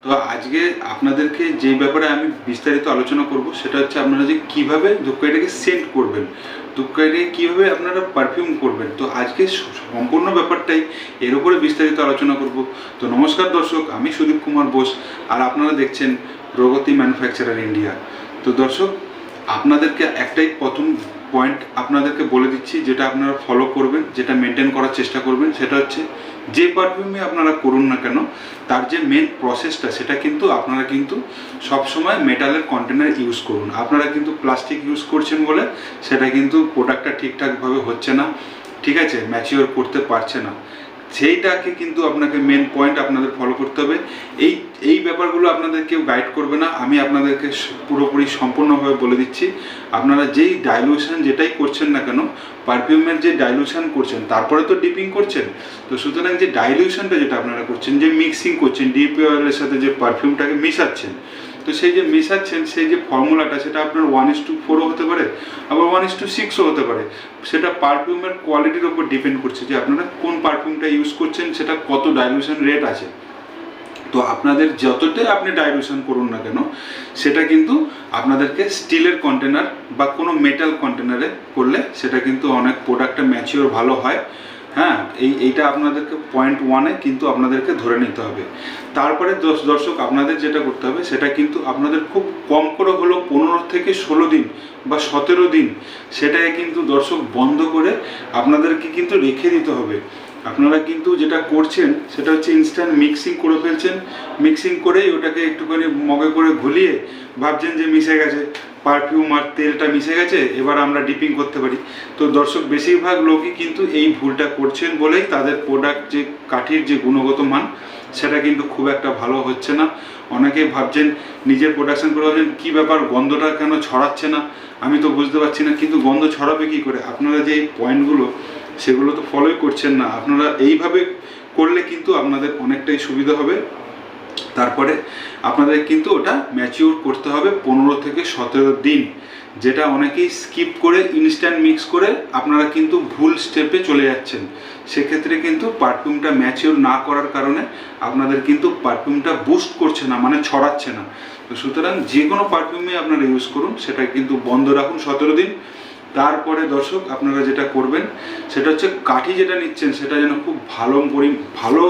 তো আজকে আপনাদেরকে যে ব্যাপারে আমি বিস্তারিত আলোচনা করব সেটা হচ্ছে আপনারা যে কীভাবে ধূপকাঠিটাকে সেন্ট করবেন, ধূপকাঠিটাকে কীভাবে আপনারা পারফিউম করবেন। তো আজকে সম্পূর্ণ ব্যাপারটাই এর উপরে বিস্তারিত আলোচনা করব। তো নমস্কার দর্শক, আমি সুদীপ কুমার বোস আর আপনারা দেখছেন প্রগতি ম্যানুফ্যাকচারার ইন্ডিয়া। তো দর্শক, আপনাদেরকে একটাই প্রথম পয়েন্ট আপনাদেরকে বলে দিচ্ছি, যেটা আপনারা ফলো করবেন, যেটা মেনটেন করার চেষ্টা করবেন, সেটা হচ্ছে যে পারফিউমে আপনারা করুন না কেন তার যে মেন প্রসেসটা সেটা কিন্তু আপনারা কিন্তু সবসময় মেটালের কন্টেনার ইউজ করুন। আপনারা কিন্তু প্লাস্টিক ইউজ করছেন বলে সেটা কিন্তু প্রোডাক্টটা ঠিকঠাকভাবে হচ্ছে না, ঠিক আছে, ম্যাচিওর করতে পারছে না। সেইটাকে কিন্তু আপনাকে মেন পয়েন্ট আপনাদের ফলো করতে হবে। এই ব্যাপারগুলো আপনাদের কেউ গাইড করবে না, আমি আপনাদেরকে পুরোপুরি সম্পূর্ণভাবে বলে দিচ্ছি। আপনারা যেই ডাইলুশন যেটাই করছেন না কেন, পারফিউমের যে ডাইলুশন করছেন তারপরে তো ডিপিং করছেন। তো সুতরাং যে ডাইলুশনটা যেটা আপনারা করছেন, যে মিক্সিং করছেন, ডিপি অয়েলের সাথে যে পারফিউমটাকে মিশাচ্ছেন, তো সেই যে মেশাচ্ছেন সেই যে ফর্মুলাটা সেটা আপনার 1:4ও হতে পারে, আবার 1:6ও হতে পারে। সেটা পারফিউমের কোয়ালিটির ওপর ডিপেন্ড করছে যে আপনারা কোন পারফিউমটা ইউজ করছেন, সেটা কত ডাইলুশন রেট আছে। তো আপনাদের যতটাই আপনি ডাইলুশন করুন না কেন সেটা কিন্তু আপনাদেরকে স্টিলের কন্টেনার বা কোনো মেটাল কন্টেনারে করলে সেটা কিন্তু অনেক প্রোডাক্টে ম্যাচিওর ভালো হয়। হ্যাঁ, এইটা আপনাদেরকে পয়েন্ট 1-এ কিন্তু আপনাদেরকে ধরে নিতে হবে। তারপরে দর্শক, আপনাদের যেটা করতে হবে সেটা কিন্তু আপনাদের খুব কম করে হলো 15 থেকে 16 দিন বা 17 দিন সেটাকে কিন্তু দর্শক বন্ধ করে আপনাদেরকে কিন্তু রেখে দিতে হবে। আপনারা কিন্তু যেটা করছেন সেটা হচ্ছে ইনস্ট্যান্ট মিক্সিং করে ফেলছেন, মিক্সিং করেই ওটাকে একটুখানি মগে করে ঘুলিয়ে ভাবছেন যে মিশে গেছে, পারফিউম আর তেলটা মিশে গেছে, এবার আমরা ডিপিং করতে পারি। তো দর্শক, বেশিরভাগ লোকই কিন্তু এই ভুলটা করছেন বলেই তাদের প্রোডাক্ট যে কাঠির যে গুণগত মান সেটা কিন্তু খুব একটা ভালো হচ্ছে না। অনেকেই ভাবছেন নিজের প্রোডাকশন করে ভাবছেন কী ব্যাপার, গন্ধটা কেন ছড়াচ্ছে না, আমি তো বুঝতে পারছি না। কিন্তু গন্ধ ছড়াবে কী করে? আপনারা যে এই পয়েন্টগুলো সেগুলো তো ফলোই করছেন না। আপনারা এইভাবে করলে কিন্তু আপনাদের অনেকটাই সুবিধা হবে। তারপরে আপনাদের কিন্তু ওটা ম্যাচিওর করতে হবে 15 থেকে 17 দিন, যেটা অনেকেই স্কিপ করে ইনস্ট্যান্ট মিক্স করে আপনারা কিন্তু ভুল স্টেপে চলে যাচ্ছেন। সেক্ষেত্রে কিন্তু পারফিউমটা ম্যাচিওর না করার কারণে আপনাদের কিন্তু পারফিউমটা বুস্ট করছে না, মানে ছড়াচ্ছে না। তো সুতরাং যে কোনো পারফিউমে আপনারা ইউজ করুন, সেটা কিন্তু বন্ধ রাখুন 17 দিন। তারপরে দর্শক, আপনারা যেটা করবেন সেটা হচ্ছে কাঠি যেটা নিচ্ছেন সেটা যেন খুব ভালো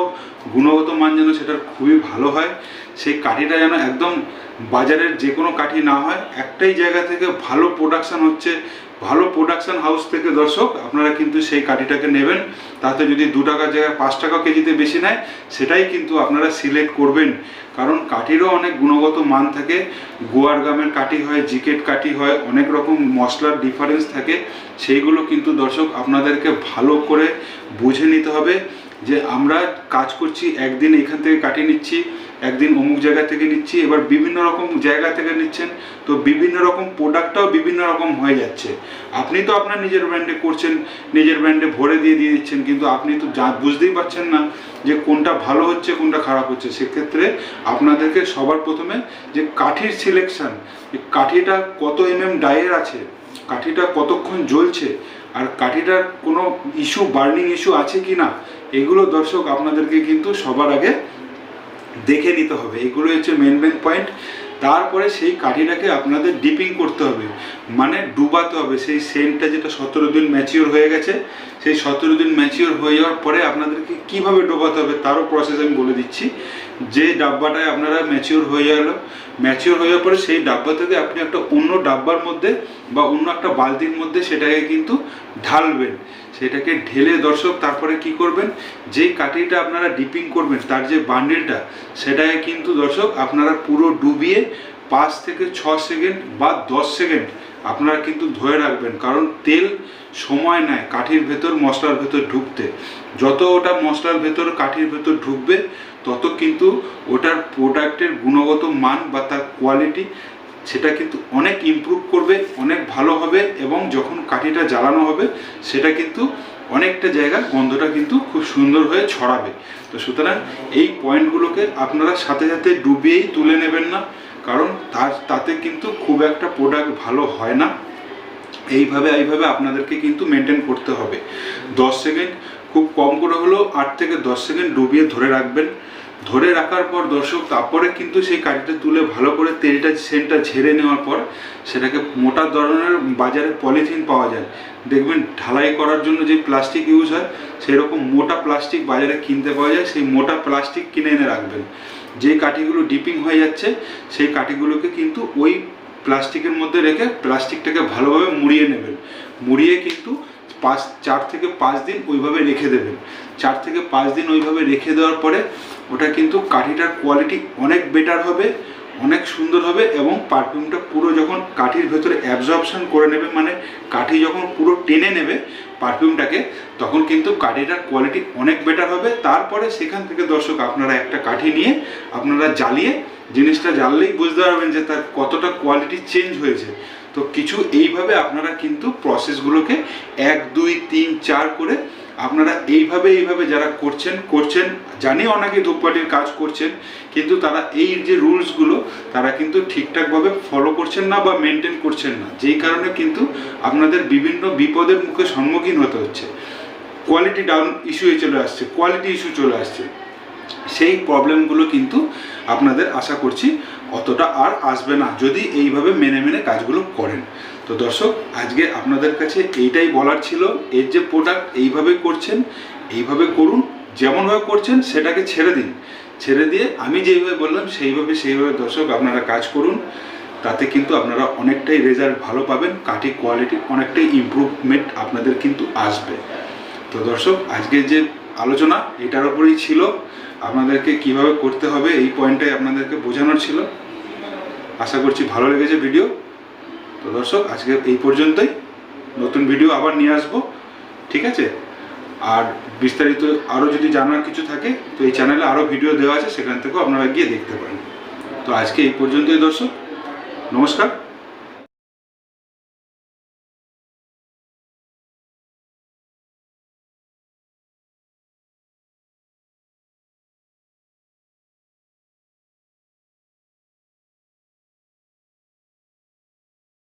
গুণগত মান যেন সেটার খুবই ভালো হয়। সেই কাঠিটা যেন একদম বাজারের যে কোনো কাঠি না হয়, একটাই জায়গা থেকে ভালো প্রোডাকশান হচ্ছে, ভালো প্রোডাকশান হাউস থেকে দর্শক আপনারা কিন্তু সেই কাঠিটাকে নেবেন। তাতে যদি 2 টাকার জায়গায় 5 টাকা কেজিতে বেশি নেয় সেটাই কিন্তু আপনারা সিলেক্ট করবেন। কারণ কাঠিরও অনেক গুণগত মান থাকে, গোয়ার গামের কাঠি হয়, জিকেট কাঠি হয়, অনেক রকম মশলার ডিফারেন্স থাকে। সেইগুলো কিন্তু দর্শক আপনাদেরকে ভালো করে বুঝে নিতে হবে যে আমরা কাজ করছি, একদিন এখান থেকে কাঠি নিচ্ছি, একদিন অমুক জায়গা থেকে নিচ্ছি, এবার বিভিন্ন রকম জায়গা থেকে নিচ্ছেন। তো বিভিন্ন রকম প্রোডাক্টটাও বিভিন্ন রকম হয়ে যাচ্ছে। আপনি তো আপনার নিজের ব্র্যান্ডে করছেন, নিজের ব্র্যান্ডে ভরে দিয়ে দিচ্ছেন, কিন্তু আপনি তো বুঝতেই পারছেন না যে কোনটা ভালো হচ্ছে কোনটা খারাপ হচ্ছে। সেক্ষেত্রে আপনাদেরকে সবার প্রথমে যে কাঠির সিলেকশান, কাঠিটা কত ডায়ের আছে, কাঠিটা কতক্ষণ জ্বলছে, আর কাঠিটার কোনো বার্নিং ইস্যু আছে কি না, এগুলো দর্শক আপনাদেরকে কিন্তু সবার আগে দেখে নিতে হবে। এগুলো হচ্ছে মেন পয়েন্ট। তারপরে সেই কাঠিটাকে আপনাদের ডিপিং করতে হবে, মানে ডুবাতে হবে। সেই সেন্টটা যেটা 17 দিন ম্যাচিওর হয়ে গেছে, সেই 17 দিন ম্যাচিওর হয়ে যাওয়ার পরে আপনাদেরকে কীভাবে ডোবাতে হবে তারও প্রসেস আমি বলে দিচ্ছি। যে ডাব্বাটায় আপনারা ম্যাচিওর হয়ে যাওয়ার পরে সেই ডাব্বা থেকে আপনি একটা অন্য ডাব্বার মধ্যে বা অন্য একটা বালতির মধ্যে সেটাকে কিন্তু ঢালবেন। সেটাকে ঢেলে দর্শক তারপরে কি করবেন, যেই কাঠিটা আপনারা ডিপিং করবেন তার যে বান্ডেলটা সেটাকে কিন্তু দর্শক আপনারা পুরো ডুবিয়ে 5 থেকে 6 সেকেন্ড বা 10 সেকেন্ড আপনারা কিন্তু ধরে রাখবেন। কারণ তেল সময় নেয় কাঠির ভেতর, মশলার ভেতর ঢুকতে। যত ওটা মশলার ভেতর, কাঠির ভেতর ঢুকবে তত কিন্তু ওটার প্রোডাক্টের গুণগত মান বা তার কোয়ালিটি সেটা কিন্তু অনেক ইমপ্রুভ করবে, অনেক ভালো হবে। এবং যখন কাঠিটা জ্বালানো হবে সেটা কিন্তু অনেকটা জায়গার গন্ধটা কিন্তু খুব সুন্দর হয়ে ছড়াবে। তো সুতরাং এই পয়েন্টগুলোকে আপনারা সাথে সাথে ডুবিয়েই তুলে নেবেন না, কারণ তাতে কিন্তু খুব একটা প্রোডাক্ট ভালো হয় না। এইভাবে আপনাদেরকে কিন্তু মেনটেন করতে হবে। 10 সেকেন্ড, খুব কম করে হলেও 8 থেকে 10 সেকেন্ড ডুবিয়ে ধরে রাখবেন। ধরে রাখার পর দর্শক তারপরে কিন্তু সেই কাঠিটা তুলে ভালো করে তেলটা সেন্টটা ঝেড়ে নেওয়ার পর সেটাকে মোটা ধরনের বাজারে পলিথিন পাওয়া যায়, দেখবেন ঢালাই করার জন্য যে প্লাস্টিক ইউজ হয় সেই রকম মোটা প্লাস্টিক বাজারে কিনতে পাওয়া যায়। সেই মোটা প্লাস্টিক কিনে এনে রাখবেন। যে কাঠিগুলো ডিপিং হয়ে যাচ্ছে সেই কাঠিগুলোকে কিন্তু ওই প্লাস্টিকের মধ্যে রেখে প্লাস্টিকটাকে ভালোভাবে মুড়িয়ে নেবেন। মুড়িয়ে কিন্তু 4 থেকে 5 দিন ওইভাবে রেখে দেবেন। 4 থেকে 5 দিন ওইভাবে রেখে দেওয়ার পরে ওটা কিন্তু কাঠিটার কোয়ালিটি অনেক বেটার হবে, অনেক সুন্দর হবে এবং পারফিউমটা পুরো যখন কাঠির ভেতরে অ্যাবজর্পশন করে নেবে, মানে কাঠি যখন পুরো টেনে নেবে পারফিউমটাকে, তখন কিন্তু কাঠিটার কোয়ালিটি অনেক বেটার হবে। তারপরে সেখান থেকে দর্শক আপনারা একটা কাঠি নিয়ে আপনারা জ্বালিয়ে, জিনিসটা জ্বাললেই বুঝতে পারবেন যে তার কতটা কোয়ালিটি চেঞ্জ হয়েছে। তো কিছু এইভাবে আপনারা কিন্তু প্রসেসগুলোকে 1 2 3 4 করে আপনারা এইভাবে যারা করছেন জানি অনেকে ধূপকাঠির কাজ করছেন, কিন্তু তারা এই যে রুলসগুলো তারা কিন্তু ঠিকঠাকভাবে ফলো করছেন না বা মেনটেন করছেন না, যেই কারণে কিন্তু আপনাদের বিভিন্ন বিপদের মুখে সম্মুখীন হতে হচ্ছে। কোয়ালিটি ডাউন কোয়ালিটি ইস্যু চলে আসছে। সেই প্রবলেমগুলো কিন্তু আপনাদের আশা করছি অতটা আর আসবে না যদি এইভাবে মেনে কাজগুলো করেন। তো দর্শক, আজকে আপনাদের কাছে এইটাই বলার ছিল, এর যে প্রোডাক্ট এইভাবে করছেন এইভাবে করুন, যেমনভাবে করছেন সেটাকে ছেড়ে দিয়ে আমি যেইভাবে বললাম সেইভাবে দর্শক আপনারা কাজ করুন। তাতে কিন্তু আপনারা অনেকটাই রেজাল্ট ভালো পাবেন, কাঠি কোয়ালিটি অনেকটাই ইমপ্রুভমেন্ট আপনাদের কিন্তু আসবে। তো দর্শক, আজকের যে আলোচনা এটার উপরেই ছিল, আপনাদেরকে কিভাবে করতে হবে এই পয়েন্টটাই আপনাদেরকে বোঝানোর ছিল। আশা করছি ভালো লেগেছে ভিডিও। তো দর্শক, আজকে এই পর্যন্তই, নতুন ভিডিও আবার নিয়ে আসবো, ঠিক আছে? আর বিস্তারিত আরও যদি জানার কিছু থাকে তো এই চ্যানেলে আরও ভিডিও দেওয়া আছে, সেখান থেকেও আপনারা গিয়ে দেখতে পারেন। তো আজকে এই পর্যন্তই দর্শক, নমস্কার।